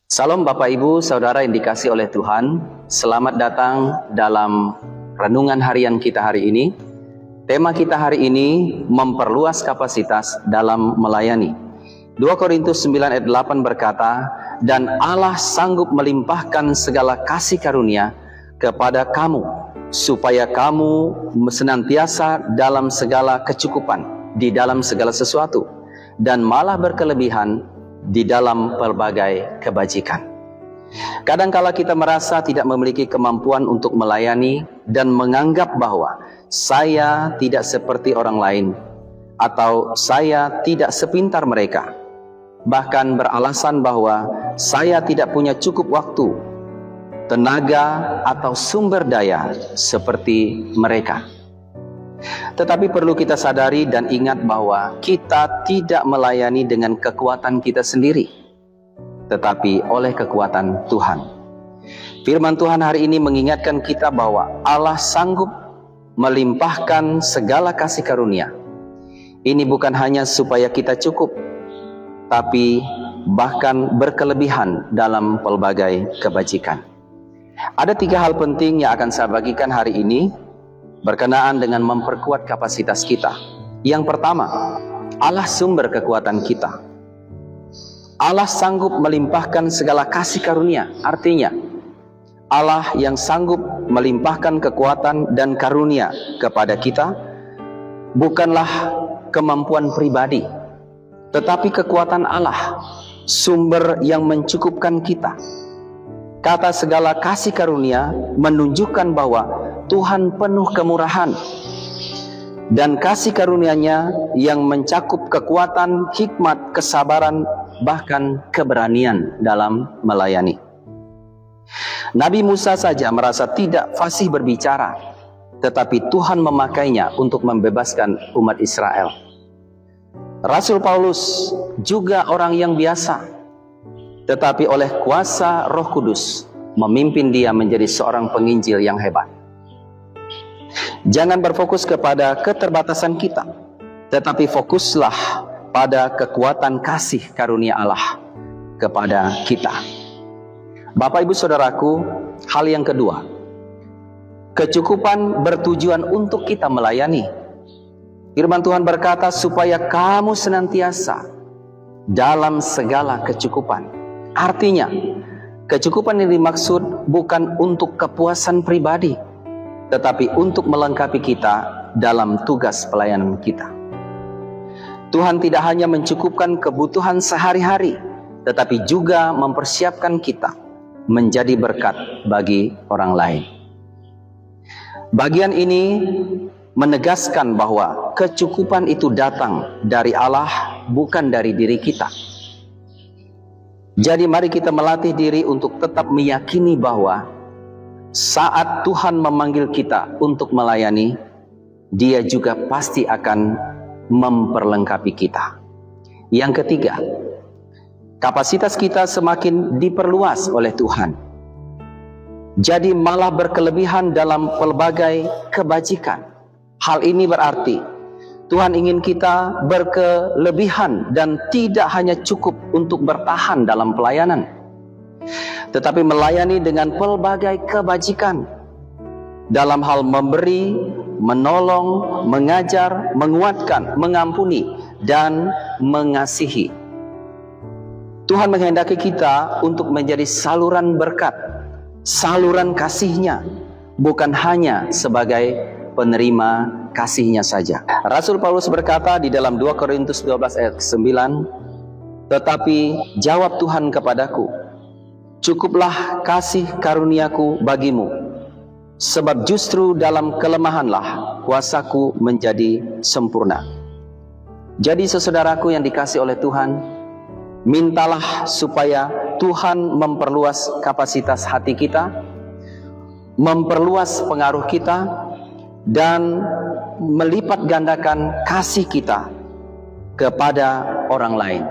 Salam Bapak Ibu, Saudara yang dikasihi oleh Tuhan. Selamat datang dalam renungan harian kita hari ini. Tema kita hari ini memperluas kapasitas dalam melayani. 2 Korintus 9 ayat 8 berkata, "Dan Allah sanggup melimpahkan segala kasih karunia kepada kamu, supaya kamu senantiasa dalam segala kecukupan, di dalam segala sesuatu, dan malah berkelebihan di dalam pelbagai kebajikan." Kadangkala kita merasa tidak memiliki kemampuan untuk melayani dan menganggap bahwa saya tidak seperti orang lain atau saya tidak sepintar mereka. Bahkan beralasan bahwa saya tidak punya cukup waktu, tenaga atau sumber daya seperti mereka. Tetapi perlu kita sadari dan ingat bahwa kita tidak melayani dengan kekuatan kita sendiri, tetapi oleh kekuatan Tuhan. Firman Tuhan hari ini mengingatkan kita bahwa Allah sanggup melimpahkan segala kasih karunia. Ini bukan hanya supaya kita cukup, tapi bahkan berkelebihan dalam pelbagai kebajikan. Ada 3 hal penting yang akan saya bagikan hari ini berkenaan dengan memperkuat kapasitas kita. Yang pertama, Allah sumber kekuatan kita. Allah sanggup melimpahkan segala kasih karunia. Artinya, Allah yang sanggup melimpahkan kekuatan dan karunia kepada kita bukanlah kemampuan pribadi, tetapi kekuatan Allah, sumber yang mencukupkan kita. Kata segala kasih karunia menunjukkan bahwa Tuhan penuh kemurahan dan kasih karunia-Nya yang mencakup kekuatan, hikmat, kesabaran, bahkan keberanian dalam melayani. Nabi Musa saja merasa tidak fasih berbicara, tetapi Tuhan memakainya untuk membebaskan umat Israel. Rasul Paulus juga orang yang biasa, tetapi oleh kuasa Roh Kudus memimpin dia menjadi seorang penginjil yang hebat. Jangan berfokus kepada keterbatasan kita, tetapi fokuslah pada kekuatan kasih karunia Allah kepada kita. Bapak Ibu Saudaraku, hal yang kedua, kecukupan bertujuan untuk kita melayani. Firman Tuhan berkata, supaya kamu senantiasa dalam segala kecukupan. Artinya, kecukupan yang dimaksud bukan untuk kepuasan pribadi, tetapi untuk melengkapi kita dalam tugas pelayanan kita. Tuhan tidak hanya mencukupkan kebutuhan sehari-hari, tetapi juga mempersiapkan kita menjadi berkat bagi orang lain. Bagian ini menegaskan bahwa kecukupan itu datang dari Allah, bukan dari diri kita. Jadi mari kita melatih diri untuk tetap meyakini bahwa saat Tuhan memanggil kita untuk melayani, Dia juga pasti akan memperlengkapi kita. Yang ketiga, kapasitas kita semakin diperluas oleh Tuhan. Jadi malah berkelebihan dalam pelbagai kebajikan. Hal ini berarti Tuhan ingin kita berkelebihan dan tidak hanya cukup untuk bertahan dalam pelayanan, tetapi melayani dengan pelbagai kebajikan dalam hal memberi, menolong, mengajar, menguatkan, mengampuni, dan mengasihi. Tuhan menghendaki kita untuk menjadi saluran berkat, saluran kasih-Nya, bukan hanya sebagai penerima kasih-Nya saja. Rasul Paulus berkata di dalam 2 Korintus 12 ayat 9, "Tetapi jawab Tuhan kepadaku, cukuplah kasih karuniaku bagimu, sebab justru dalam kelemahanlah kuasaku menjadi sempurna." Jadi saudaraku yang dikasihi oleh Tuhan, mintalah supaya Tuhan memperluas kapasitas hati kita, memperluas pengaruh kita, dan melipat gandakan kasih kita kepada orang lain.